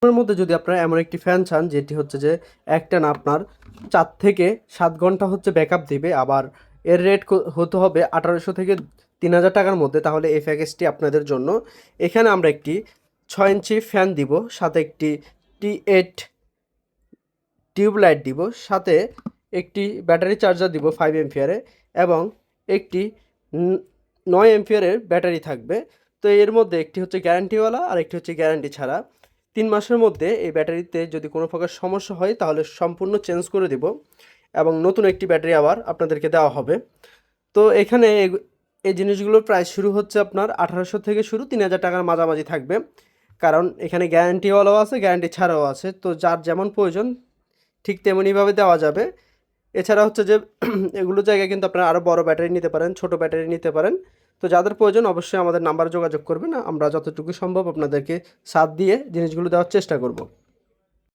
এর মধ্যে যদি আপনারা এমন একটি ফ্যান চান যেটি হচ্ছে যে একটানা আপনার 4 থেকে 7 ঘন্টা হচ্ছে ব্যাকআপ দিবে, আবার এর রেট হতে হবে 1800 থেকে 3000 টাকার মধ্যে, তাহলে এই প্যাকেজটি আপনাদের জন্য। এখানে আমরা একটি 6 ইঞ্চি ফ্যান দিব, সাথে একটি T8 টিউবলাইট দিব, সাথে একটি ব্যাটারি চার্জার দিব 5 এম্পিয়ারে, এবং একটি 9 এম্পিয়ারের ব্যাটারি থাকবে। তো এর মধ্যে একটি হচ্ছে গ্যারান্টিওয়ালা আর একটি হচ্ছে গ্যারান্টি ছাড়া। 3 মাসের মধ্যে এই ব্যাটারিতে যদি কোনো প্রকার সমস্যা হয় তাহলে সম্পূর্ণ চেঞ্জ করে দেব, এবং নতুন একটি ব্যাটারি আবার আপনাদেরকে দেওয়া হবে। তো এখানে এই জিনিসগুলোর প্রাইস শুরু হচ্ছে আপনার 1800 থেকে শুরু, 3000 টাকার মাঝামাঝি থাকবে, কারণ এখানে গ্যারান্টিওয়ালাও আছে, গ্যারান্টি ছাড়াও আছে। তো যার যেমন প্রয়োজন ঠিক তেমনইভাবে দেওয়া যাবে। এছাড়া হচ্ছে যে এগুলো জায়গায় কিন্তু আপনারা আরও বড় ব্যাটারি নিতে পারেন, ছোট ব্যাটারি নিতে পারেন। তো যাদের প্রয়োজন অবশ্যই আমাদের নাম্বারে যোগাযোগ করবেন, আমরা যতটুকু সম্ভব আপনাদেরকে সাথ দিয়ে জিনিসগুলো দেওয়ার চেষ্টা করব।